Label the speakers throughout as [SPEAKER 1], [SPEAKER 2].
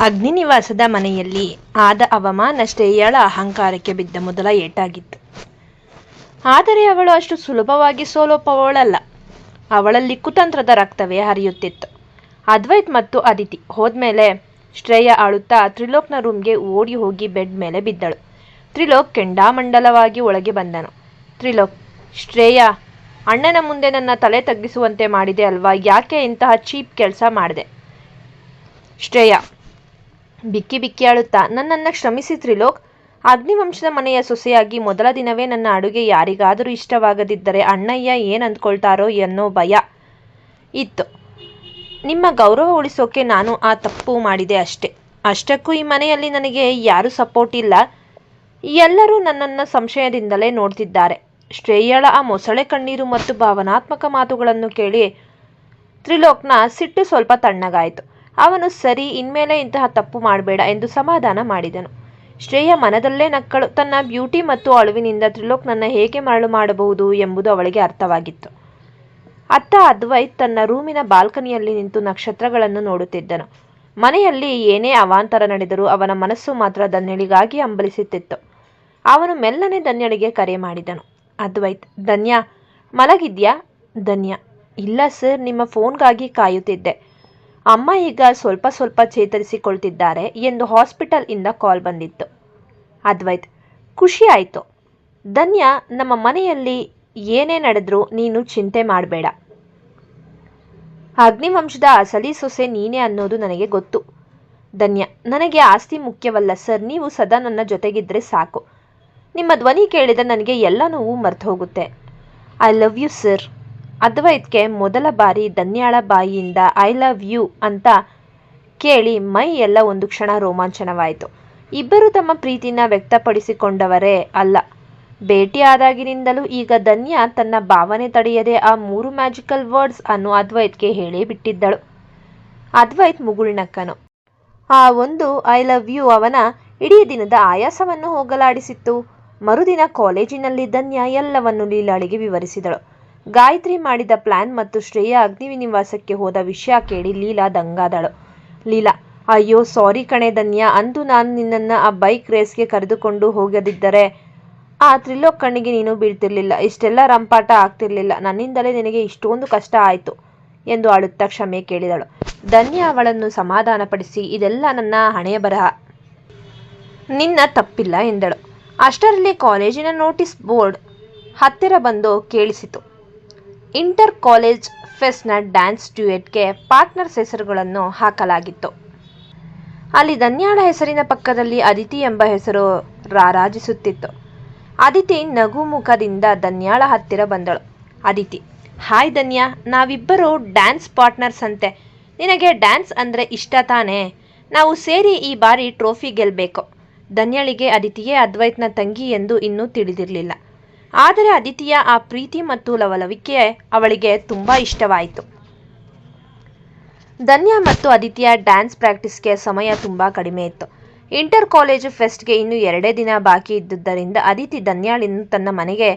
[SPEAKER 1] ಅಗ್ನಿನಿವಾಸದ ಮನೆಯಲ್ಲಿ ಆದ ಅವಮಾನ ಶ್ರೇಯಳ ಅಹಂಕಾರಕ್ಕೆ ಬಿದ್ದ ಮೊದಲ ಏಟಾಗಿತ್ತು. ಆದರೆ ಅವಳು ಅಷ್ಟು ಸುಲಭವಾಗಿ ಸೋಲೋಪವಳಲ್ಲ. ಅವಳಲ್ಲಿ ಕುತಂತ್ರದ ರಕ್ತವೇ ಹರಿಯುತ್ತಿತ್ತು. ಅದ್ವೈತ್ ಮತ್ತು ಅದಿತಿ ಹೋದ್ಮೇಲೆ ಶ್ರೇಯ ಅಳುತ್ತಾ ತ್ರಿಲೋಕ್ನ ರೂಮ್ಗೆ ಓಡಿ ಹೋಗಿ ಬೆಡ್ ಮೇಲೆ ಬಿದ್ದಳು. ತ್ರಿಲೋಕ್ ಕೆಂಡಾಮಂಡಲವಾಗಿ ಒಳಗೆ ಬಂದನು. ತ್ರಿಲೋಕ್, ಶ್ರೇಯ, ಅಣ್ಣನ ಮುಂದೆ ನನ್ನ ತಲೆ ತಗ್ಗಿಸುವಂತೆ ಮಾಡಿದೆ ಅಲ್ವಾ? ಯಾಕೆ ಇಂತಹ ಚೀಪ್ ಕೆಲಸ ಮಾಡಿದೆ? ಶ್ರೇಯ ಬಿಕ್ಕಿ ಬಿಕ್ಕಿ ಅಳುತ್ತಾ, ನನ್ನನ್ನು ಕ್ಷಮಿಸಿ ತ್ರಿಲೋಕ್. ಅಗ್ನಿವಂಶದ ಮನೆಯ ಸೊಸೆಯಾಗಿ ಮೊದಲ ದಿನವೇ ನನ್ನ ಅಡುಗೆ ಯಾರಿಗಾದರೂ ಇಷ್ಟವಾಗದಿದ್ದರೆ ಅಣ್ಣಯ್ಯ ಏನು ಅಂದ್ಕೊಳ್ತಾರೋ ಅನ್ನೋ ಭಯ ಇತ್ತು. ನಿಮ್ಮ ಗೌರವ ಉಳಿಸೋಕೆ ನಾನು ಆ ತಪ್ಪು ಮಾಡಿದೆ ಅಷ್ಟೇ. ಅಷ್ಟಕ್ಕೂ ಈ ಮನೆಯಲ್ಲಿ ನನಗೆ ಯಾರೂ ಸಪೋರ್ಟ್ ಇಲ್ಲ. ಎಲ್ಲರೂ ನನ್ನನ್ನು ಸಂಶಯದಿಂದಲೇ ನೋಡ್ತಿದ್ದಾರೆ. ಶ್ರೇಯಳ ಆ ಮೊಸಳೆ ಕಣ್ಣೀರು ಮತ್ತು ಭಾವನಾತ್ಮಕ ಮಾತುಗಳನ್ನು ಕೇಳಿ ತ್ರಿಲೋಕ್ನ ಸಿಟ್ಟು ಸ್ವಲ್ಪ ತಣ್ಣಗಾಯಿತು. ಅವನು ಸರಿ, ಇನ್ಮೇಲೆ ಇಂತಹ ತಪ್ಪು ಮಾಡಬೇಡ ಎಂದು ಸಮಾಧಾನ ಮಾಡಿದನು. ಶ್ರೇಯ ಮನದಲ್ಲೇ ನಕ್ಕಳು. ತನ್ನ ಬ್ಯೂಟಿ ಮತ್ತು ಅಳುವಿನಿಂದ ತ್ರಿಲೋಕ್ನನ್ನು ಹೇಗೆ ಮರಳು ಮಾಡಬಹುದು ಎಂಬುದು ಅವಳಿಗೆ ಅರ್ಥವಾಗಿತ್ತು. ಅತ್ತ ಅದ್ವೈತ್ ತನ್ನ ರೂಮಿನ ಬಾಲ್ಕನಿಯಲ್ಲಿ ನಿಂತು ನಕ್ಷತ್ರಗಳನ್ನು ನೋಡುತ್ತಿದ್ದನು. ಮನೆಯಲ್ಲಿ ಏನೇ ಅವಾಂತರ ನಡೆದರೂ ಅವನ ಮನಸ್ಸು ಮಾತ್ರ ಧನ್ಯಳಿಗಾಗಿ ಹಂಬಲಿಸುತ್ತಿತ್ತು. ಅವನು ಮೆಲ್ಲನೆ ಧನ್ಯಳಿಗೆ ಕರೆ ಮಾಡಿದನು. ಅದ್ವೈತ್, ಧನ್ಯ ಮಲಗಿದ್ಯಾ? ಧನ್ಯ, ಇಲ್ಲ ಸರ್, ನಿಮ್ಮ ಫೋನ್ಗಾಗಿ ಕಾಯುತ್ತಿದ್ದೆ. ಅಮ್ಮ ಈಗ ಸ್ವಲ್ಪ ಸ್ವಲ್ಪ ಚೇತರಿಸಿಕೊಳ್ತಿದ್ದಾರೆ ಎಂದು ಹಾಸ್ಪಿಟಲ್ ಇಂದ ಕಾಲ್ ಬಂದಿತ್ತು. ಅದ್ವೈತ್, ಖುಷಿ ಆಯಿತು. ಧನ್ಯ, ನಮ್ಮ ಮನೆಯಲ್ಲಿ ಏನೇ ನಡೆದ್ರೂ ನೀನು ಚಿಂತೆ ಮಾಡಬೇಡ. ಅಗ್ನಿವಂಶದ ಅಸಲಿ ಸೊಸೆ ನೀನೇ ಅನ್ನೋದು ನನಗೆ ಗೊತ್ತು. ಧನ್ಯ, ನನಗೆ ಆಸ್ತಿ ಮುಖ್ಯವಲ್ಲ ಸರ್, ನೀವು ಸದಾ ನನ್ನ ಜೊತೆಗಿದ್ರೆ ಸಾಕು. ನಿಮ್ಮ ಧ್ವನಿ ಕೇಳಿದರೆ ನನಗೆ ಎಲ್ಲ ನೋವು ಮರ್ತು ಹೋಗುತ್ತೆ. I love you sir. ಅದ್ವೈತ್ಗೆ ಮೊದಲ ಬಾರಿ ಧನ್ಯಾಳ ಬಾಯಿಯಿಂದ ಐ ಲವ್ ಯು ಅಂತ ಕೇಳಿ ಮೈ ಎಲ್ಲ ಒಂದು ಕ್ಷಣ ರೋಮಾಂಚನವಾಯಿತು. ಇಬ್ಬರು ತಮ್ಮ ಪ್ರೀತಿನ ವ್ಯಕ್ತಪಡಿಸಿಕೊಂಡವರೇ ಅಲ್ಲ, ಭೇಟಿಯಾದಾಗಿನಿಂದಲೂ ಈಗ ಧನ್ಯ ತನ್ನ ಭಾವನೆ ತಡೆಯದೆ ಆ 3 ಮ್ಯಾಜಿಕಲ್ ವರ್ಡ್ಸ್ ಅನ್ನು ಅದ್ವೈತ್ಗೆ ಹೇಳೇ ಬಿಟ್ಟಿದ್ದಳು. ಅದ್ವೈತ್ ಮುಗುಳ್ನಕ್ಕನು. ಆ ಒಂದು ಐ ಲವ್ ಯು ಅವನ ಇಡೀ ದಿನದ ಆಯಾಸವನ್ನು ಹೋಗಲಾಡಿಸಿತ್ತು. ಮರುದಿನ ಕಾಲೇಜಿನಲ್ಲಿ ಧನ್ಯ ಎಲ್ಲವನ್ನು ಲೀಲಾಳಿಗೆ ವಿವರಿಸಿದಳು. ಗಾಯತ್ರಿ ಮಾಡಿದ ಪ್ಲಾನ್ ಮತ್ತು ಶ್ರೇಯ ಅಗ್ನಿನಿವಾಸಕ್ಕೆ ಹೋದ ವಿಷಯ ಕೇಳಿ ಲೀಲಾ ದಂಗಾದಳು. ಲೀಲಾ, ಅಯ್ಯೋ ಸಾರಿ ಕಣೆ ಧನ್ಯ, ಅಂದು ನಾನು ನಿನ್ನನ್ನು ಆ ಬೈಕ್ ರೇಸ್ಗೆ ಕರೆದುಕೊಂಡು ಹೋಗದಿದ್ದರೆ ಆ ತ್ರಿಲೋಕ್ ಕಣ್ಣಿಗೆ ನೀನು ಬೀಳ್ತಿರ್ಲಿಲ್ಲ, ಇಷ್ಟೆಲ್ಲ ರಂಪಾಟ ಆಗ್ತಿರ್ಲಿಲ್ಲ, ನನ್ನಿಂದಲೇ ನಿನಗೆ ಇಷ್ಟೊಂದು ಕಷ್ಟ ಆಯಿತು ಎಂದು ಅಳುತ್ತಾ ಕ್ಷಮೆ ಕೇಳಿದಳು. ಧನ್ಯ ಅವಳನ್ನು ಸಮಾಧಾನಪಡಿಸಿ, ಇದೆಲ್ಲ ನನ್ನ ಹಣೆಯ ಬರಹ, ನಿನ್ನ ತಪ್ಪಿಲ್ಲ ಎಂದಳು. ಅಷ್ಟರಲ್ಲಿ ಕಾಲೇಜಿನ ನೋಟಿಸ್ ಬೋರ್ಡ್ ಹತ್ತಿರ ಬಂದು ಕೇಳಿಸಿತು. ಇಂಟರ್ ಕಾಲೇಜ್ ಫೆಸ್ಟ್ನ ಡ್ಯಾನ್ಸ್ ಡ್ಯೂಯೆಟ್ಗೆ ಪಾರ್ಟ್ನರ್ಸ್ ಹೆಸರುಗಳನ್ನು ಹಾಕಲಾಗಿತ್ತು. ಅಲ್ಲಿ ಧನ್ಯಾಳ ಹೆಸರಿನ ಪಕ್ಕದಲ್ಲಿ ಅದಿತಿ ಎಂಬ ಹೆಸರು ರಾರಾಜಿಸುತ್ತಿತ್ತು. ಅದಿತಿ ನಗು ಮುಖದಿಂದ ಧನ್ಯಾಳ ಹತ್ತಿರ ಬಂದಳು. ಅದಿತಿ, ಹಾಯ್ ಧನ್ಯ, ನಾವಿಬ್ಬರು ಡ್ಯಾನ್ಸ್ ಪಾರ್ಟ್ನರ್ಸ್ ಅಂತೆ. ನಿನಗೆ ಡ್ಯಾನ್ಸ್ ಅಂದರೆ ಇಷ್ಟ ತಾನೇ? ನಾವು ಸೇರಿ ಈ ಬಾರಿ ಟ್ರೋಫಿ ಗೆಲ್ಲಬೇಕು. ಧನ್ಯಳಿಗೆ ಅದಿತಿಯೇ ಅದ್ವೈತ್ನ ತಂಗಿ ಎಂದು ಇನ್ನೂ ತಿಳಿದಿರಲಿಲ್ಲ. ಆದರೆ ಅದಿತಿಯ ಆ ಪ್ರೀತಿ ಮತ್ತು ಲವಲವಿಕೆ ಅವಳಿಗೆ ತುಂಬ ಇಷ್ಟವಾಯಿತು. ಧನ್ಯ ಮತ್ತು ಅದಿತಿಯ ಡ್ಯಾನ್ಸ್ ಪ್ರಾಕ್ಟೀಸ್ಗೆ ಸಮಯ ತುಂಬ ಕಡಿಮೆ ಇತ್ತು. ಇಂಟರ್ ಕಾಲೇಜು ಫೆಸ್ಟ್ಗೆ ಇನ್ನೂ 2 ದಿನ ಬಾಕಿ ಇದ್ದುದರಿಂದ ಅದಿತಿ ಧನ್ಯಾಳನ್ನು ತನ್ನ ಮನೆಗೆ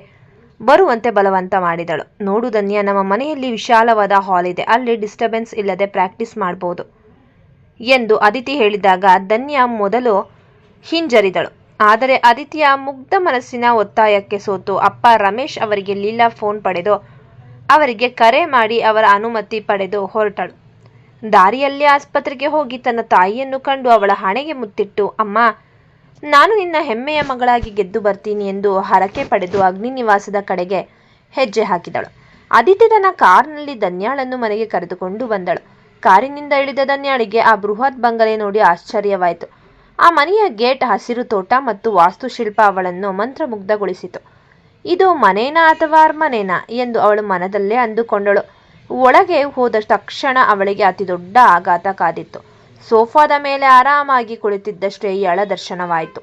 [SPEAKER 1] ಬರುವಂತೆ ಬಲವಂತ ಮಾಡಿದಳು. ನೋಡು ಧನ್ಯ, ನಮ್ಮ ಮನೆಯಲ್ಲಿ ವಿಶಾಲವಾದ ಹಾಲ್ ಇದೆ, ಅಲ್ಲಿ ಡಿಸ್ಟರ್ಬೆನ್ಸ್ ಇಲ್ಲದೆ ಪ್ರಾಕ್ಟೀಸ್ ಮಾಡ್ಬೋದು ಎಂದು ಅದಿತಿ ಹೇಳಿದಾಗ ಧನ್ಯ ಮೊದಲು ಹಿಂಜರಿದಳು. ಆದರೆ ಅದಿತಿಯ ಮುಗ್ಧ ಮನಸ್ಸಿನ ಒತ್ತಾಯಕ್ಕೆ ಸೋತು ಅಪ್ಪ ರಮೇಶ್ ಅವರಿಗೆ ಲೀಲಾ ಫೋನ್ ಪಡೆದು ಅವರಿಗೆ ಕರೆ ಮಾಡಿ ಅವರ ಅನುಮತಿ ಪಡೆದು ಹೊರಟಳು. ದಾರಿಯಲ್ಲಿ ಆಸ್ಪತ್ರೆಗೆ ಹೋಗಿ ತನ್ನ ತಾಯಿಯನ್ನು ಕಂಡು ಅವಳ ಹಣೆಗೆ ಮುತ್ತಿಟ್ಟು, ಅಮ್ಮ, ನಾನು ನಿನ್ನ ಹೆಮ್ಮೆಯ ಮಗಳಾಗಿ ಗೆದ್ದು ಬರ್ತೀನಿ ಎಂದು ಹರಕೆ ಪಡೆದು ಅಗ್ನಿನಿವಾಸದ ಕಡೆಗೆ ಹೆಜ್ಜೆ ಹಾಕಿದಳು. ಅದಿತಿ ತನ್ನ ಕಾರ್ನಲ್ಲಿ ಧನ್ಯಾಳನ್ನು ಮನೆಗೆ ಕರೆದುಕೊಂಡು ಬಂದಳು. ಕಾರಿನಿಂದ ಇಳಿದ ಧನ್ಯಾಳಿಗೆ ಆ ಬೃಹತ್ ಬಂಗಲೆ ನೋಡಿ ಆಶ್ಚರ್ಯವಾಯಿತು. ಆ ಮನೆಯ ಗೇಟ್, ಹಸಿರು ತೋಟ ಮತ್ತು ವಾಸ್ತುಶಿಲ್ಪ ಅವಳನ್ನು ಮಂತ್ರಮುಗ್ಧಗೊಳಿಸಿತು. ಇದು ಮನೇನಾ ಅಥವಾ ಅರಮನೆನಾ ಎಂದು ಅವಳು ಮನದಲ್ಲೇ ಅಂದುಕೊಂಡಳು. ಒಳಗೆ ಹೋದ ತಕ್ಷಣ ಅವಳಿಗೆ ಅತಿ ದೊಡ್ಡ ಆಘಾತ ಕಾದಿತ್ತು. ಸೋಫಾದ ಮೇಲೆ ಆರಾಮಾಗಿ ಕುಳಿತಿದ್ದ ಶ್ರೇಯಳ ದರ್ಶನವಾಯಿತು.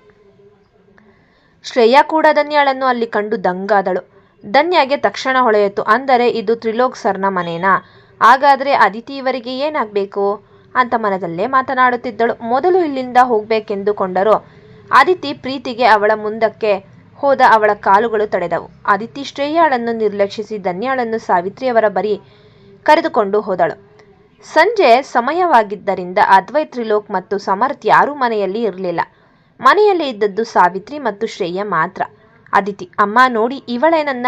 [SPEAKER 1] ಶ್ರೇಯ ಕೂಡ ಧನ್ಯಾಳನ್ನು ಅಲ್ಲಿ ಕಂಡು ದಂಗಾದಳು. ಧನ್ಯಾಗೆ ತಕ್ಷಣ ಹೊಳೆಯಿತು, ಅಂದರೆ ಇದು ತ್ರಿಲೋಕ್ ಸರ್ನ ಮನೇನಾ? ಹಾಗಾದರೆ ಅದಿತಿ ಇವರಿಗೆ ಏನಾಗಬೇಕು ಅಂತ ಮನದಲ್ಲೇ ಮಾತನಾಡುತ್ತಿದ್ದಳು. ಮೊದಲು ಇಲ್ಲಿಂದ ಹೋಗಬೇಕೆಂದುಕೊಂಡರೂ ಅದಿತಿ ಪ್ರೀತಿಗೆ ಅವಳ ಮುಂದಕ್ಕೆ ಹೋದ ಅವಳ ಕಾಲುಗಳು ತಡೆದವು. ಅದಿತಿ ಶ್ರೇಯಾಳನ್ನು ನಿರ್ಲಕ್ಷಿಸಿ ಧನ್ಯಾಳನ್ನು ಸಾವಿತ್ರಿಯವರ ಬಳಿ ಕರೆದುಕೊಂಡು ಹೋದಳು. ಸಂಜೆ ಸಮಯವಾಗಿದ್ದರಿಂದ ಅದ್ವೈತ್, ತ್ರಿಲೋಕ್ ಮತ್ತು ಸಮರ್ಥ್ ಯಾರೂ ಮನೆಯಲ್ಲಿ ಇರಲಿಲ್ಲ. ಮನೆಯಲ್ಲಿ ಇದ್ದದ್ದು ಸಾವಿತ್ರಿ ಮತ್ತು ಶ್ರೇಯ ಮಾತ್ರ. ಅದಿತಿ, ಅಮ್ಮ ನೋಡಿ, ಇವಳೇ ನನ್ನ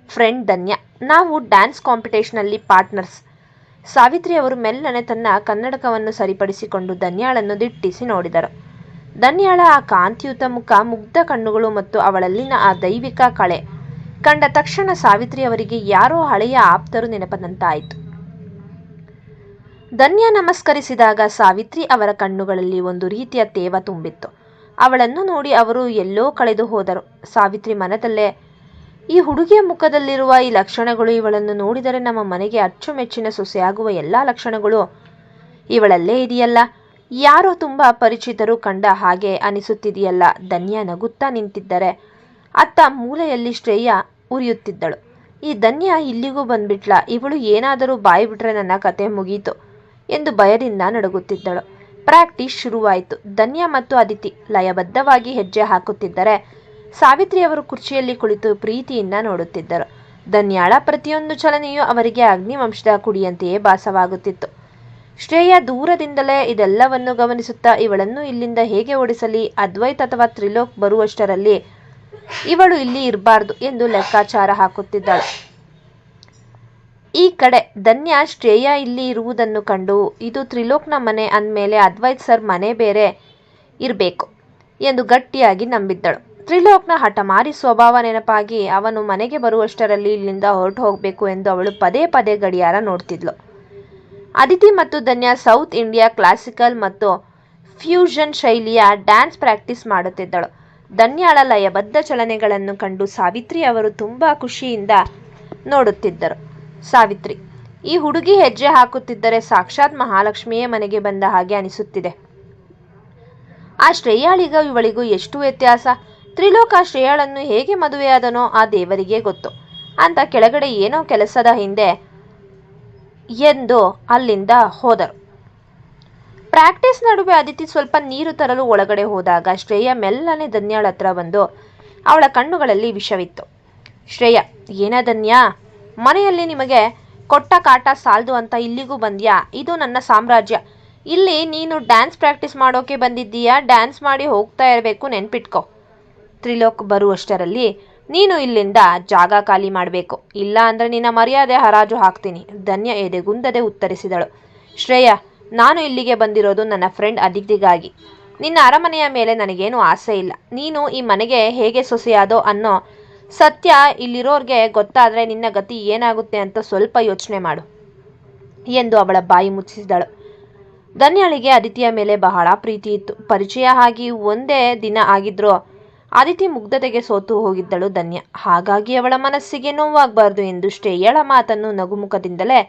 [SPEAKER 1] ಫ್ರೆಂಡ್ ಧನ್ಯ. ನಾವು ಡ್ಯಾನ್ಸ್ ಕಾಂಪಿಟೇಷನಲ್ಲಿ ಪಾರ್ಟ್ನರ್ಸ್. ಸಾವಿತ್ರಿ ಅವರು ಮೆಲ್ಲನೆ ತನ್ನ ಕನ್ನಡಕವನ್ನು ಸರಿಪಡಿಸಿಕೊಂಡು ಧನ್ಯಾಳನ್ನು ದಿಟ್ಟಿಸಿ ನೋಡಿದರು. ಧನ್ಯಾಳ ಆ ಕಾಂತಿಯುತ ಮುಖ, ಮುಗ್ಧ ಕಣ್ಣುಗಳು ಮತ್ತು ಅವಳಲ್ಲಿನ ಆ ದೈವಿಕ ಕಳೆ ಕಂಡ ತಕ್ಷಣ ಸಾವಿತ್ರಿ ಅವರಿಗೆ ಯಾರೋ ಹಳೆಯ ಆಪ್ತರು ನೆನಪದಂತಾಯಿತು. ಧನ್ಯ ನಮಸ್ಕರಿಸಿದಾಗ ಸಾವಿತ್ರಿ ಅವರ ಕಣ್ಣುಗಳಲ್ಲಿ ಒಂದು ರೀತಿಯ ತೇವ ತುಂಬಿತ್ತು. ಅವಳನ್ನು ನೋಡಿ ಅವರು ಎಲ್ಲೋ ಕಳೆದು ಹೋದರು. ಸಾವಿತ್ರಿ ಮನದಲ್ಲೇ, ಈ ಹುಡುಗಿಯ ಮುಖದಲ್ಲಿರುವ ಈ ಲಕ್ಷಣಗಳು, ಇವಳನ್ನು ನೋಡಿದರೆ ನಮ್ಮ ಮನೆಗೆ ಅಚ್ಚುಮೆಚ್ಚಿನ ಸೊಸೆಯಾಗುವ ಎಲ್ಲ ಲಕ್ಷಣಗಳು ಇವಳಲ್ಲೇ ಇದೆಯಲ್ಲ, ಯಾರೋ ತುಂಬ ಪರಿಚಿತರು ಕಂಡ ಹಾಗೆ ಅನಿಸುತ್ತಿದೆಯಲ್ಲ. ಧನ್ಯ ನಗುತ್ತಾ ನಿಂತಿದ್ದರೆ ಅತ್ತ ಮೂಲೆಯಲ್ಲಿ ಶ್ರೇಯ ಉರಿಯುತ್ತಿದ್ದಳು. ಈ ಧನ್ಯ ಇಲ್ಲಿಗೂ ಬಂದ್ಬಿಟ್ಲ, ಇವಳು ಏನಾದರೂ ಬಾಯಿ ಬಿಟ್ರೆ ನನ್ನ ಕತೆ ಮುಗೀತು ಎಂದು ಭಯದಿಂದ ನಡುಗುತ್ತಿದ್ದಳು. ಪ್ರಾಕ್ಟೀಸ್ ಶುರುವಾಯಿತು. ಧನ್ಯ ಮತ್ತು ಅದಿತಿ ಲಯಬದ್ಧವಾಗಿ ಹೆಜ್ಜೆ ಹಾಕುತ್ತಿದ್ದರೆ ಸಾವಿತ್ರಿಯವರು ಕುರ್ಚಿಯಲ್ಲಿ ಕುಳಿತು ಪ್ರೀತಿಯಿಂದ ನೋಡುತ್ತಿದ್ದರು. ಧನ್ಯಾಳ ಪ್ರತಿಯೊಂದು ಚಲನೆಯೂ ಅವರಿಗೆ ಅಗ್ನಿವಂಶದ ಕುಡಿಯಂತೆಯೇ ಭಾಸವಾಗುತ್ತಿತ್ತು. ಶ್ರೇಯ ದೂರದಿಂದಲೇ ಇದೆಲ್ಲವನ್ನು ಗಮನಿಸುತ್ತಾ ಇವಳನ್ನು ಇಲ್ಲಿಂದ ಹೇಗೆ ಓಡಿಸಲಿ, ಅದ್ವೈತ್ ಅಥವಾ ತ್ರಿಲೋಕ್ ಬರುವಷ್ಟರಲ್ಲಿ ಇವಳು ಇಲ್ಲಿ ಇರಬಾರ್ದು ಎಂದು ಲೆಕ್ಕಾಚಾರ ಹಾಕುತ್ತಿದ್ದಳು. ಈ ಕಡೆ ಧನ್ಯ ಶ್ರೇಯ ಇಲ್ಲಿ ಇರುವುದನ್ನು ಕಂಡು, ಇದು ತ್ರಿಲೋಕ್ನ ಮನೆ ಅಂದಮೇಲೆ ಅದ್ವೈತ್ ಸರ್ ಮನೆ ಬೇರೆ ಇರಬೇಕು ಎಂದು ಗಟ್ಟಿಯಾಗಿ ನಂಬಿದ್ದಳು. ತ್ರಿಲೋಕ್ನ ಹಠಮಾರಿ ಸ್ವಭಾವ ನೆನಪಾಗಿ ಅವನು ಮನೆಗೆ ಬರುವಷ್ಟರಲ್ಲಿ ಇಲ್ಲಿಂದ ಹೊರಟು ಹೋಗಬೇಕು ಎಂದು ಅವಳು ಪದೇ ಪದೇ ಗಡಿಯಾರ ನೋಡ್ತಿದ್ಲು. ಅದಿತಿ ಮತ್ತು ಧನ್ಯ ಸೌತ್ ಇಂಡಿಯಾ ಕ್ಲಾಸಿಕಲ್ ಮತ್ತು ಫ್ಯೂಷನ್ ಶೈಲಿಯ ಡ್ಯಾನ್ಸ್ ಪ್ರಾಕ್ಟೀಸ್ ಮಾಡುತ್ತಿದ್ದಳು. ಧನ್ಯಾಳ ಲಯಬದ್ಧ ಚಲನೆಗಳನ್ನು ಕಂಡು ಸಾವಿತ್ರಿ ಅವರು ತುಂಬ ಖುಷಿಯಿಂದ ನೋಡುತ್ತಿದ್ದರು. ಸಾವಿತ್ರಿ, ಈ ಹುಡುಗಿ ಹೆಜ್ಜೆ ಹಾಕುತ್ತಿದ್ದರೆ ಸಾಕ್ಷಾತ್ ಮಹಾಲಕ್ಷ್ಮಿಯೇ ಮನೆಗೆ ಬಂದ ಹಾಗೆ ಅನಿಸುತ್ತಿದೆ. ಆ ಶ್ರೇಯಾಳಿಗೂ ಇವಳಿಗೂ ಎಷ್ಟು ವ್ಯತ್ಯಾಸ. ತ್ರಿಲೋಕ ಶ್ರೇಯಾಳನ್ನು ಹೇಗೆ ಮದುವೆಯಾದನೋ ಆ ದೇವರಿಗೆ ಗೊತ್ತು ಅಂತ ಕೆಳಗಡೆ ಏನೋ ಕೆಲಸದ ಹಿಂದೆ ಎಂದು ಅಲ್ಲಿಂದ ಹೋದರು. ಪ್ರಾಕ್ಟೀಸ್ ನಡುವೆ ಅದಿತಿ ಸ್ವಲ್ಪ ನೀರು ತರಲು ಒಳಗಡೆ ಹೋದಾಗ ಶ್ರೇಯ ಮೆಲ್ಲನೆ ಧನ್ಯಾಳ ಹತ್ರ ಬಂದು ಅವಳ ಕಣ್ಣುಗಳಲ್ಲಿ ವಿಷವಿತ್ತು. ಶ್ರೇಯ, ಏನ ಧನ್ಯ, ಮನೆಯಲ್ಲಿ ನಿಮಗೆ ಕೊಟ್ಟ ಕಾಟ ಸಾಲ್ದು ಅಂತ ಇಲ್ಲಿಗೂ ಬಂದ್ಯಾ? ಇದು ನನ್ನ ಸಾಮ್ರಾಜ್ಯ. ಇಲ್ಲಿ ನೀನು ಡ್ಯಾನ್ಸ್ ಪ್ರಾಕ್ಟೀಸ್ ಮಾಡೋಕೆ ಬಂದಿದ್ದೀಯಾ? ಡ್ಯಾನ್ಸ್ ಮಾಡಿ ಹೋಗ್ತಾ ಇರಬೇಕು, ನೆನ್ಪಿಟ್ಕೋ. ತ್ರಿಲೋಕ್ ಬರುವಷ್ಟರಲ್ಲಿ ನೀನು ಇಲ್ಲಿಂದ ಜಾಗ ಖಾಲಿ ಮಾಡಬೇಕು, ಇಲ್ಲ ಅಂದರೆ ನಿನ್ನ ಮರ್ಯಾದೆ ಹರಾಜು ಹಾಕ್ತೀನಿ. ಧನ್ಯ ಎದೆಗುಂದದೆ ಉತ್ತರಿಸಿದಳು. ಶ್ರೇಯ, ನಾನು ಇಲ್ಲಿಗೆ ಬಂದಿರೋದು ನನ್ನ ಫ್ರೆಂಡ್ ಅದಿತಿಗಾಗಿ. ನಿನ್ನ ಅರಮನೆಯ ಮೇಲೆ ನನಗೇನು ಆಸೆ ಇಲ್ಲ. ನೀನು ಈ ಮನೆಗೆ ಹೇಗೆ ಸೊಸೆಯಾದೋ ಅನ್ನೋ ಸತ್ಯ ಇಲ್ಲಿರೋರ್ಗೆ ಗೊತ್ತಾದರೆ ನಿನ್ನ ಗತಿ ಏನಾಗುತ್ತೆ ಅಂತ ಸ್ವಲ್ಪ ಯೋಚನೆ ಮಾಡು ಎಂದು ಅವಳ ಬಾಯಿ ಮುಚ್ಚಿಸಿದಳು. ಧನ್ಯಾಳಿಗೆ ಅದಿತಿಯ ಮೇಲೆ ಬಹಳ ಪ್ರೀತಿ ಇತ್ತು. ಪರಿಚಯ ಆಗಿ ಒಂದೇ ದಿನ ಆಗಿದ್ರೂ ಅದಿತಿ ಮುಗ್ಧತೆಗೆ ಸೋತು ಹೋಗಿದ್ದಳು ಧನ್ಯ. ಹಾಗಾಗಿ ಅವಳ ಮನಸ್ಸಿಗೆ ನೋವಾಗಬಾರ್ದು ಎಂದು ಶ್ರೇಯಳ ಮಾತನ್ನು ನಗುಮುಖದಿಂದಲೇ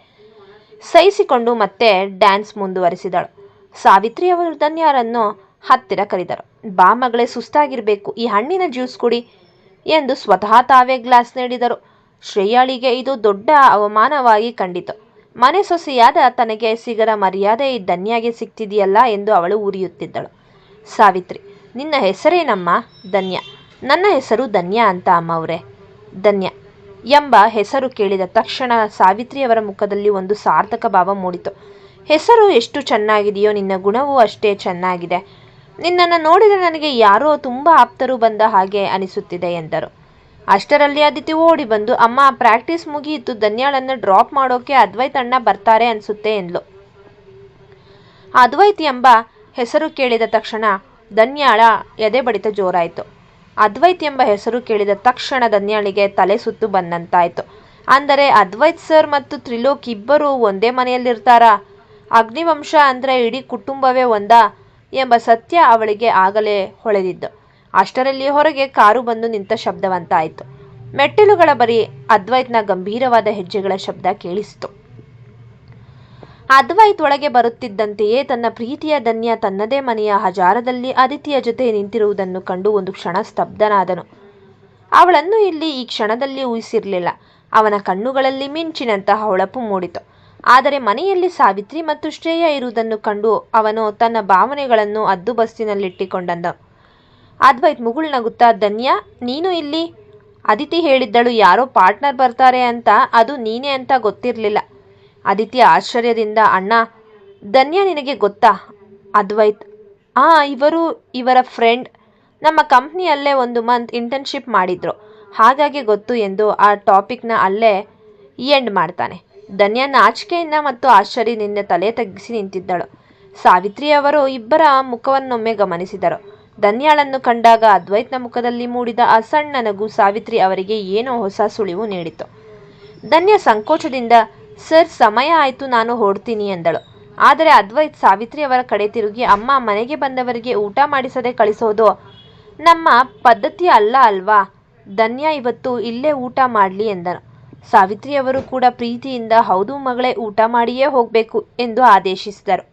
[SPEAKER 1] ಸಹಿಸಿಕೊಂಡು ಮತ್ತೆ ಡ್ಯಾನ್ಸ್ ಮುಂದುವರಿಸಿದಳು. ಸಾವಿತ್ರಿ ಅವರು ಧನ್ಯಾರನ್ನು ಹತ್ತಿರ ಕರೆದರು. ಬಾ ಮಗಳೇ, ಸುಸ್ತಾಗಿರಬೇಕು, ಈ ಹಣ್ಣಿನ ಜ್ಯೂಸ್ ಕುಡಿ ಎಂದು ಸ್ವತಃ ತಾವೇ ಗ್ಲಾಸ್ ನೀಡಿದರು. ಶ್ರೇಯಾಳಿಗೆ ಇದು ದೊಡ್ಡ ಅವಮಾನವಾಗಿ ಕಂಡಿತು. ಮನೆ ಸೊಸೆಯಾದ ತನಗೆ ಸಿಗದ ಮರ್ಯಾದೆ ಈ ಧನ್ಯಾಗೆ ಸಿಗ್ತಿದೆಯಲ್ಲ ಎಂದು ಅವಳು ಉರಿಯುತ್ತಿದ್ದಳು. ಸಾವಿತ್ರಿ, ನಿನ್ನ ಹೆಸರೇನಮ್ಮ? ಧನ್ಯ. ನನ್ನ ಹೆಸರು ಧನ್ಯ ಅಂತ ಅಮ್ಮವ್ರೆ. ಧನ್ಯ ಎಂಬ ಹೆಸರು ಕೇಳಿದ ತಕ್ಷಣ ಸಾವಿತ್ರಿಯವರ ಮುಖದಲ್ಲಿ ಒಂದು ಸಾರ್ಥಕ ಭಾವ ಮೂಡಿತು. ಹೆಸರು ಎಷ್ಟು ಚೆನ್ನಾಗಿದೆಯೋ ನಿನ್ನ ಗುಣವೂ ಅಷ್ಟೇ ಚೆನ್ನಾಗಿದೆ. ನಿನ್ನನ್ನು ನೋಡಿದರೆ ನನಗೆ ಯಾರೋ ತುಂಬ ಆಪ್ತರು ಬಂದ ಹಾಗೆ ಅನಿಸುತ್ತಿದೆ ಎಂದರು. ಅಷ್ಟರಲ್ಲಿ ಅದಿತಿ ಓಡಿ ಬಂದು, ಅಮ್ಮ ಪ್ರಾಕ್ಟೀಸ್ ಮುಗಿಯಿತು, ಧನ್ಯಾಳನ್ನು ಡ್ರಾಪ್ ಮಾಡೋಕೆ ಅದ್ವೈತ್ ಅಣ್ಣ ಬರ್ತಾರೆ ಅನಿಸುತ್ತೆ ಎಂದ್ಲು. ಅದ್ವೈತ್ ಎಂಬ ಹೆಸರು ಕೇಳಿದ ತಕ್ಷಣ ಧನ್ಯಾಳ ಎದೆ ಬಡಿತ ಜೋರಾಯಿತು. ಅದ್ವೈತ್ ಎಂಬ ಹೆಸರು ಕೇಳಿದ ತಕ್ಷಣ ಧನ್ಯಾಳಿಗೆ ತಲೆ ಸುತ್ತು ಬಂದಂತಾಯಿತು. ಅಂದರೆ ಅದ್ವೈತ್ ಸರ್ ಮತ್ತು ತ್ರಿಲೋಕ್ ಇಬ್ಬರು ಒಂದೇ ಮನೆಯಲ್ಲಿರ್ತಾರಾ? ಅಗ್ನಿವಂಶ ಅಂದರೆ ಇಡೀ ಕುಟುಂಬವೇ ಒಂದಾ ಎಂಬ ಸತ್ಯ ಅವಳಿಗೆ ಆಗಲೇ ಹೊಳೆದಿದ್ದು. ಅಷ್ಟರಲ್ಲಿ ಹೊರಗೆ ಕಾರು ಬಂದು ನಿಂತ ಶಬ್ದವಂತಾಯಿತು. ಮೆಟ್ಟಿಲುಗಳ ಬರಿ ಅದ್ವೈತ್ನ ಗಂಭೀರವಾದ ಹೆಜ್ಜೆಗಳ ಶಬ್ದ ಕೇಳಿಸಿತು. ಅದ್ವೈತ್ ಒಳಗೆ ಬರುತ್ತಿದ್ದಂತೆಯೇ ತನ್ನ ಪ್ರೀತಿಯ ಧನ್ಯ ತನ್ನದೇ ಮನೆಯ ಹಜಾರದಲ್ಲಿ ಅದಿತಿಯ ಜೊತೆ ನಿಂತಿರುವುದನ್ನು ಕಂಡು ಒಂದು ಕ್ಷಣ ಸ್ತಬ್ಧನಾದನು. ಅವಳನ್ನು ಇಲ್ಲಿ ಈ ಕ್ಷಣದಲ್ಲಿ ಊಹಿಸಿರಲಿಲ್ಲ. ಅವನ ಕಣ್ಣುಗಳಲ್ಲಿ ಮಿಂಚಿನಂತಹ ಹೊಳಪು ಮೂಡಿತು. ಆದರೆ ಮನೆಯಲ್ಲಿ ಸಾವಿತ್ರಿ ಮತ್ತು ಶ್ರೇಯ ಇರುವುದನ್ನು ಕಂಡು ಅವನು ತನ್ನ ಭಾವನೆಗಳನ್ನು ಹದ್ದುಬಸ್ತಿನಲ್ಲಿಟ್ಟುಕೊಂಡನು. ಅದ್ವೈತ್ ಮುಗುಳ್ನಗುತ್ತಾ, ಧನ್ಯ, ನೀನು ಇಲ್ಲಿ? ಅದಿತಿ ಹೇಳಿದ್ದಳು ಯಾರೋ ಪಾರ್ಟ್ನರ್ ಬರ್ತಾರೆ ಅಂತ, ಅದು ನೀನೇ ಅಂತ ಗೊತ್ತಿರಲಿಲ್ಲ. ಆದಿತ್ಯ ಆಶ್ಚರ್ಯದಿಂದ, ಅಣ್ಣ, ಧನ್ಯ ನಿನಗೆ ಗೊತ್ತಾ? ಅದ್ವೈತ್, ಇವರ ಫ್ರೆಂಡ್. ನಮ್ಮ ಕಂಪ್ನಿಯಲ್ಲೇ 1 ಮಂತ್ ಇಂಟರ್ನ್ಶಿಪ್ ಮಾಡಿದ್ರು, ಹಾಗಾಗಿ ಗೊತ್ತು ಎಂದು ಆ ಟಾಪಿಕ್ನ ಅಲ್ಲೇ ಎಂಡ್ ಮಾಡ್ತಾನೆ. ಧನ್ಯ ನಾಚಿಕೆಯಿಂದ ಮತ್ತು ಆಶ್ಚರ್ಯದಿಂದ ತಲೆ ತಗ್ಗಿಸಿ ನಿಂತಿದ್ದಳು. ಸಾವಿತ್ರಿ ಅವರು ಇಬ್ಬರ ಮುಖವನ್ನೊಮ್ಮೆ ಗಮನಿಸಿದರು. ಧನ್ಯಾಳನ್ನು ಕಂಡಾಗ ಅದ್ವೈತ್ನ ಮುಖದಲ್ಲಿ ಮೂಡಿದ ಆ ಸಣ್ಣ ನಗು ಸಾವಿತ್ರಿ ಅವರಿಗೆ ಏನೋ ಹೊಸ ಸುಳಿವು ನೀಡಿತು. ಧನ್ಯ ಸಂಕೋಚದಿಂದ, ಸರ್, ಸಮಯ ಆಯಿತು, ನಾನು ಹೊರಡ್ತೀನಿ ಎಂದಳು. ಆದರೆ ಅದ್ವೈತ್ ಸಾವಿತ್ರಿ ಅವರ ಕಡೆ ತಿರುಗಿ, ಅಮ್ಮ, ಮನೆಗೆ ಬಂದವರಿಗೆ ಊಟ ಮಾಡಿಸದೆ ಕಳಿಸೋದು ನಮ್ಮ ಪದ್ಧತಿ ಅಲ್ಲ ಅಲ್ವಾ? ಧನ್ಯ ಇವತ್ತು ಇಲ್ಲೇ ಊಟ ಮಾಡಲಿ ಎಂದನು. ಸಾವಿತ್ರಿಯವರು ಕೂಡ ಪ್ರೀತಿಯಿಂದ, ಹೌದು ಮಗಳೇ, ಊಟ ಮಾಡಿಯೇ ಹೋಗಬೇಕು ಎಂದು ಆದೇಶಿಸಿದರು.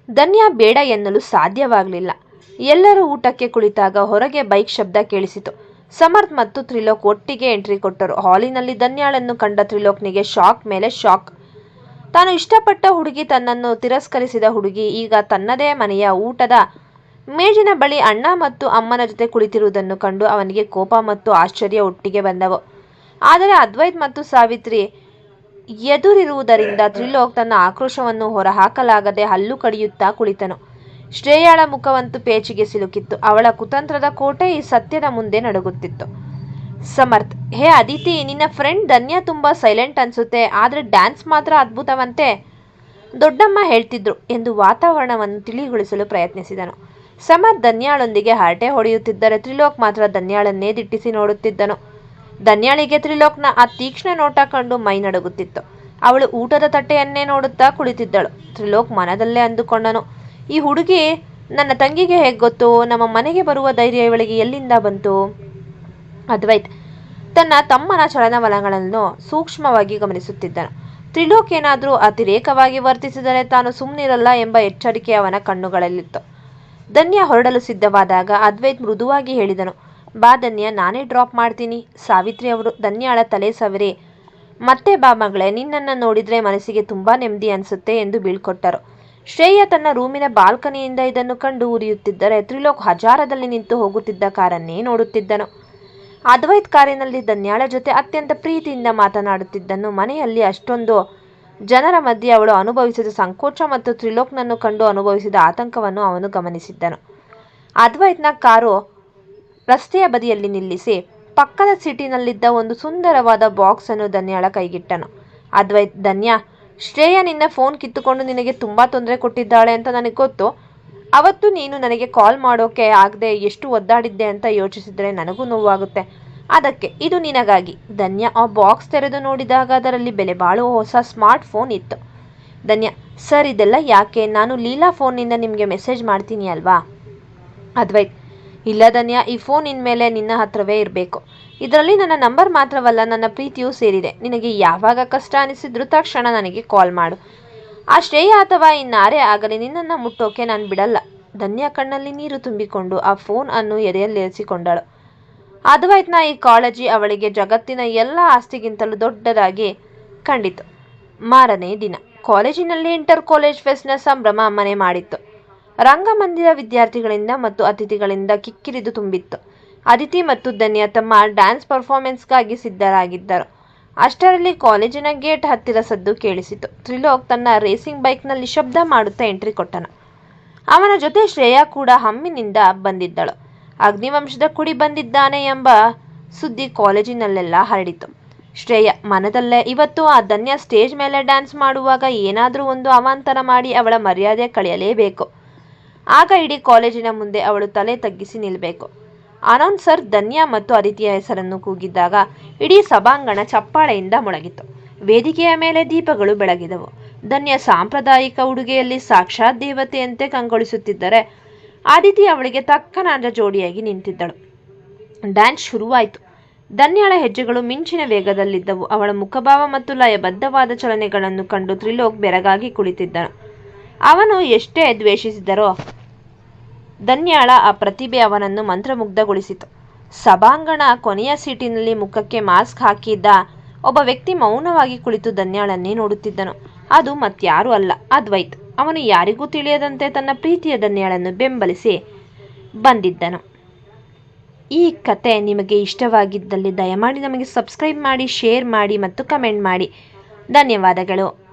[SPEAKER 1] ಧನ್ಯ ಬೇಡ ಎನ್ನಲು ಸಾಧ್ಯವಾಗಲಿಲ್ಲ. ಎಲ್ಲರೂ ಊಟಕ್ಕೆ ಕುಳಿತಾಗ ಹೊರಗೆ ಬೈಕ್ ಶಬ್ದ ಕೇಳಿಸಿತು. ಸಮರ್ಥ್ ಮತ್ತು ತ್ರಿಲೋಕ್ ಒಟ್ಟಿಗೆ ಎಂಟ್ರಿ ಕೊಟ್ಟರು. ಹಾಲಿನಲ್ಲಿ ಧನ್ಯಾಳನ್ನು ಕಂಡ ತ್ರಿಲೋಕ್ನಿಗೆ ಶಾಕ್ ಮೇಲೆ ಶಾಕ್. ತಾನು ಇಷ್ಟಪಟ್ಟ ಹುಡುಗಿ, ತನ್ನನ್ನು ತಿರಸ್ಕರಿಸಿದ ಹುಡುಗಿ, ಈಗ ತನ್ನದೇ ಮನೆಯ ಊಟದ ಮೇಜಿನ ಬಳಿ ಅಣ್ಣ ಮತ್ತು ಅಮ್ಮನ ಜೊತೆ ಕುಳಿತಿರುವುದನ್ನು ಕಂಡು ಅವನಿಗೆ ಕೋಪ ಮತ್ತು ಆಶ್ಚರ್ಯ ಒಟ್ಟಿಗೆ ಬಂದವು. ಆದರೆ ಅದ್ವೈತ್ ಮತ್ತು ಸಾವಿತ್ರಿ ಎದುರಿರುವುದರಿಂದ ತ್ರಿಲೋಕ್ ತನ್ನ ಆಕ್ರೋಶವನ್ನು ಹೊರಹಾಕಲಾಗದೆ ಹಲ್ಲು ಕಡಿಯುತ್ತಾ ಕುಳಿತನು. ಶ್ರೇಯಾಳ ಮುಖವಂತೂ ಪೇಚಿಗೆ ಸಿಲುಕಿತ್ತು. ಅವಳ ಕುತಂತ್ರದ ಕೋಟೆ ಈ ಸತ್ಯದ ಮುಂದೆ ನಡುಗುತ್ತಿತ್ತು. ಸಮರ್ಥ್, ಹೇ ಅದಿತಿ, ನಿನ್ನ ಫ್ರೆಂಡ್ ಧನ್ಯ ತುಂಬಾ ಸೈಲೆಂಟ್ ಅನ್ಸುತ್ತೆ, ಆದರೆ ಡ್ಯಾನ್ಸ್ ಮಾತ್ರ ಅದ್ಭುತವಂತೆ, ದೊಡ್ಡಮ್ಮ ಹೇಳ್ತಿದ್ರು ಎಂದು ವಾತಾವರಣವನ್ನು ತಿಳಿಗೊಳಿಸಲು ಪ್ರಯತ್ನಿಸಿದನು. ಸಮರ್ಥ್ ಧನ್ಯಾಳೊಂದಿಗೆ ಹರಟೆ ಹೊಡೆಯುತ್ತಿದ್ದರೆ ತ್ರಿಲೋಕ್ ಮಾತ್ರ ಧನ್ಯಾಳನ್ನೇ ದಿಟ್ಟಿಸಿ ನೋಡುತ್ತಿದ್ದನು. ಧನ್ಯಾಳಿಗೆ ತ್ರಿಲೋಕ್ನ ಆ ತೀಕ್ಷ್ಣ ನೋಟ ಕಂಡು ಮೈ ನಡುಗುತ್ತಿತ್ತು. ಅವಳು ಊಟದ ತಟ್ಟೆಯನ್ನೇ ನೋಡುತ್ತಾ ಕುಳಿತಿದ್ದಳು. ತ್ರಿಲೋಕ್ ಮನದಲ್ಲೇ ಅಂದುಕೊಂಡನು, ಈ ಹುಡುಗಿ ನನ್ನ ತಂಗಿಗೆ ಹೇಗೆ ಗೊತ್ತು? ನಮ್ಮ ಮನೆಗೆ ಬರುವ ಧೈರ್ಯ ಇವಳಿಗೆ ಎಲ್ಲಿಂದ ಬಂತು? ಅದ್ವೈತ್ ತನ್ನ ತಮ್ಮನ ಚಲನವಲನಗಳನ್ನು ಸೂಕ್ಷ್ಮವಾಗಿ ಗಮನಿಸುತ್ತಿದ್ದನು. ತ್ರಿಲೋಕ್ ಏನಾದರೂ ಅತಿರೇಕವಾಗಿ ವರ್ತಿಸಿದರೆ ತಾನು ಸುಮ್ಮನಿರಲ್ಲ ಎಂಬ ಎಚ್ಚರಿಕೆ ಅವನ ಕಣ್ಣುಗಳಲ್ಲಿತ್ತು. ಧನ್ಯ ಹೊರಡಲು ಸಿದ್ಧವಾದಾಗ ಅದ್ವೈತ್ ಮೃದುವಾಗಿ ಹೇಳಿದನು, ಬಾ ಧನ್ಯ, ನಾನೇ ಡ್ರಾಪ್ ಮಾಡ್ತೀನಿ. ಸಾವಿತ್ರಿ ಅವರು ಧನ್ಯಾಳ ತಲೆ ಸವರಿ, ಮತ್ತೆ ಬಾ ಮಗಳೇ, ನಿನ್ನನ್ನು ನೋಡಿದ್ರೆ ಮನಸ್ಸಿಗೆ ತುಂಬಾ ನೆಮ್ಮದಿ ಅನಿಸುತ್ತೆ ಎಂದು ಬೀಳ್ಕೊಟ್ಟರು. ಶ್ರೇಯ ತನ್ನ ರೂಮಿನ ಬಾಲ್ಕನಿಯಿಂದ ಇದನ್ನು ಕಂಡು ಉರಿಯುತ್ತಿದ್ದರೆ ತ್ರಿಲೋಕ್ ಹಜಾರದಲ್ಲಿ ನಿಂತು ಹೋಗುತ್ತಿದ್ದ ಕಾರನ್ನೇ ನೋಡುತ್ತಿದ್ದನು. ಅದ್ವೈತ್ ಕಾರಿನಲ್ಲಿ ಧನ್ಯಾಳ ಜೊತೆ ಅತ್ಯಂತ ಪ್ರೀತಿಯಿಂದ ಮಾತನಾಡುತ್ತಿದ್ದನ್ನು, ಮನೆಯಲ್ಲಿ ಅಷ್ಟೊಂದು ಜನರ ಮಧ್ಯೆ ಅವಳು ಅನುಭವಿಸಿದ ಸಂಕೋಚ ಮತ್ತು ತ್ರಿಲೋಕ್ನನ್ನು ಕಂಡು ಅನುಭವಿಸಿದ ಆತಂಕವನ್ನು ಅವನು ಗಮನಿಸಿದ್ದನು. ಅದ್ವೈತ್ನ ಕಾರು ರಸ್ತೆಯ ಬದಿಯಲ್ಲಿ ನಿಲ್ಲಿಸಿ ಪಕ್ಕದ ಸೀಟಿನಲ್ಲಿದ್ದ ಒಂದು ಸುಂದರವಾದ ಬಾಕ್ಸ್ ಅನ್ನು ಧನ್ಯಾಳ ಕೈಗಿಟ್ಟನು. ಅದ್ವೈತ್, ಧನ್ಯ, ಶ್ರೇಯ ನಿನ್ನ ಫೋನ್ ಕಿತ್ತುಕೊಂಡು ನಿನಗೆ ತುಂಬಾ ತೊಂದರೆ ಕೊಟ್ಟಿದ್ದಾಳೆ ಅಂತ ನನಗೆ ಗೊತ್ತು. ಅವತ್ತು ನೀನು ನನಗೆ ಕಾಲ್ ಮಾಡೋಕೆ ಆಗದೆ ಎಷ್ಟು ಒದ್ದಾಡಿದ್ದೆ ಅಂತ ಯೋಚಿಸಿದ್ರೆ ನನಗೂ ನೋವಾಗುತ್ತೆ. ಅದಕ್ಕೆ ಇದು ನಿನಗಾಗಿ. ಧನ್ಯ ಆ ಬಾಕ್ಸ್ ತೆರೆದು ನೋಡಿದಾಗ ಅದರಲ್ಲಿ ಬೆಲೆ ಬಾಳುವ ಹೊಸ ಸ್ಮಾರ್ಟ್ ಫೋನ್ ಇತ್ತು. ಧನ್ಯ, ಸರ್, ಇದೆಲ್ಲ ಯಾಕೆ? ನಾನು ಲೀಲಾ ಫೋನ್ನಿಂದ ನಿಮಗೆ ಮೆಸೇಜ್ ಮಾಡ್ತೀನಿ ಅಲ್ವಾ? ಅದ್ವೈತ್, ಇಲ್ಲ ಧನ್ಯ, ಈ ಫೋನ್ ಇನ್ಮೇಲೆ ನಿನ್ನ ಹತ್ರವೇ ಇರಬೇಕು. ಇದರಲ್ಲಿ ನನ್ನ ನಂಬರ್ ಮಾತ್ರವಲ್ಲ, ನನ್ನ ಪ್ರೀತಿಯೂ ಸೇರಿದೆ. ನಿನಗೆ ಯಾವಾಗ ಕಷ್ಟ ಅನಿಸಿದ್ರೂ ತಕ್ಷಣ ನನಗೆ ಕಾಲ್ ಮಾಡು. ಆ ಶ್ರೇಯ ಅಥವಾ ಇನ್ನಾರೇ ಆಗಲಿ ನಿನ್ನನ್ನು ಮುಟ್ಟೋಕೆ ನಾನು ಬಿಡಲ್ಲ. ಧನ್ಯ ಕಣ್ಣಲ್ಲಿ ನೀರು ತುಂಬಿಕೊಂಡು ಆ ಫೋನ್ ಅನ್ನು ಎದೆಯಲ್ಲೇರಿಸಿಕೊಂಡಳು. ಅದ್ವೈತ್ನ ಈ ಕಾಳಜಿ ಅವಳಿಗೆ ಜಗತ್ತಿನ ಎಲ್ಲ ಆಸ್ತಿಗಿಂತಲೂ ದೊಡ್ಡದಾಗಿ ಕಂಡಿತು. ಮಾರನೇ ದಿನ ಕಾಲೇಜಿನಲ್ಲಿ ಇಂಟರ್ ಕಾಲೇಜ್ ಫೆಸ್ಟ್ನ ಸಂಭ್ರಮ ಮನೆ ಮಾಡಿತ್ತು. ರಂಗಮಂದಿರ ವಿದ್ಯಾರ್ಥಿಗಳಿಂದ ಮತ್ತು ಅತಿಥಿಗಳಿಂದ ಕಿಕ್ಕಿರಿದು ತುಂಬಿತ್ತು. ಅದಿತಿ ಮತ್ತು ಧನ್ಯ ತಮ್ಮ ಡ್ಯಾನ್ಸ್ ಪರ್ಫಾರ್ಮೆನ್ಸ್ಗಾಗಿ ಸಿದ್ಧರಾಗಿದ್ದರು. ಅಷ್ಟರಲ್ಲಿ ಕಾಲೇಜಿನ ಗೇಟ್ ಹತ್ತಿರ ಸದ್ದು ಕೇಳಿಸಿತು. ತ್ರಿಲೋಕ್ ತನ್ನ ರೇಸಿಂಗ್ ಬೈಕ್ನಲ್ಲಿ ಶಬ್ದ ಮಾಡುತ್ತಾ ಎಂಟ್ರಿ ಕೊಟ್ಟನು. ಅವನ ಜೊತೆ ಶ್ರೇಯಾ ಕೂಡ ಹಮ್ಮಿನಿಂದ ಬಂದಿದ್ದಳು. ಅಗ್ನಿವಂಶದ ಕುಡಿ ಬಂದಿದ್ದಾನೆ ಎಂಬ ಸುದ್ದಿ ಕಾಲೇಜಿನಲ್ಲೆಲ್ಲ ಹರಡಿತು. ಶ್ರೇಯಾ ಮನದಲ್ಲೇ, ಇವತ್ತು ಆ ಧನ್ಯ ಸ್ಟೇಜ್ ಮೇಲೆ ಡ್ಯಾನ್ಸ್ ಮಾಡುವಾಗ ಏನಾದರೂ ಒಂದು ಅವಾಂತರ ಮಾಡಿ ಅವಳ ಮರ್ಯಾದೆ ಕಳೆಯಲೇಬೇಕು. ಆಗ ಇಡೀ ಕಾಲೇಜಿನ ಮುಂದೆ ಅವಳು ತಲೆ ತಗ್ಗಿಸಿ ನಿಲ್ಲಬೇಕು. ಅನೌನ್ಸರ್ ಧನ್ಯ ಮತ್ತು ಅದಿತಿಯ ಹೆಸರನ್ನು ಕೂಗಿದ್ದಾಗ ಇಡೀ ಸಭಾಂಗಣ ಚಪ್ಪಾಳೆಯಿಂದ ಮೊಳಗಿತು. ವೇದಿಕೆಯ ಮೇಲೆ ದೀಪಗಳು ಬೆಳಗಿದವು. ಧನ್ಯ ಸಾಂಪ್ರದಾಯಿಕ ಉಡುಗೆಯಲ್ಲಿ ಸಾಕ್ಷಾತ್ ದೇವತೆಯಂತೆ ಕಂಗೊಳಿಸುತ್ತಿದ್ದರೆ ಅದಿತಿ ಅವಳಿಗೆ ತಕ್ಕನಾದ ಜೋಡಿಯಾಗಿ ನಿಂತಿದ್ದಳು. ಡ್ಯಾನ್ಸ್ ಶುರುವಾಯಿತು. ಧನ್ಯಾಳ ಹೆಜ್ಜೆಗಳು ಮಿಂಚಿನ ವೇಗದಲ್ಲಿದ್ದವು. ಅವಳ ಮುಖಭಾವ ಮತ್ತು ಲಯಬದ್ಧವಾದ ಚಲನೆಗಳನ್ನು ಕಂಡು ತ್ರಿಲೋಕ್ ಬೆರಗಾಗಿ ಕುಳಿತಿದ್ದನು. ಅವನು ಎಷ್ಟೇ ದ್ವೇಷಿಸಿದರೋ ಧನ್ಯಾಳ ಆ ಪ್ರತಿಭೆ ಅವನನ್ನು ಮಂತ್ರಮುಗ್ಧಗೊಳಿಸಿತು. ಸಭಾಂಗಣ ಕೊನೆಯ ಸೀಟಿನಲ್ಲಿ ಮುಖಕ್ಕೆ ಮಾಸ್ಕ್ ಹಾಕಿದ್ದ ಒಬ್ಬ ವ್ಯಕ್ತಿ ಮೌನವಾಗಿ ಕುಳಿತು ಧನ್ಯಾಳನ್ನೇ ನೋಡುತ್ತಿದ್ದನು. ಅದು ಮತ್ಯಾರೂ ಅಲ್ಲ, ಅದ್ವೈತ್. ಅವನು ಯಾರಿಗೂ ತಿಳಿಯದಂತೆ ತನ್ನ ಪ್ರೀತಿಯ ಧನ್ಯಾಳನ್ನು ಬೆಂಬಲಿಸಿ ಬಂದಿದ್ದನು. ಈ ಕತೆ ನಿಮಗೆ ಇಷ್ಟವಾಗಿದ್ದಲ್ಲಿ ದಯಮಾಡಿ ನಮಗೆ ಸಬ್ಸ್ಕ್ರೈಬ್ ಮಾಡಿ, ಶೇರ್ ಮಾಡಿ ಮತ್ತು ಕಮೆಂಟ್ ಮಾಡಿ. ಧನ್ಯವಾದಗಳು.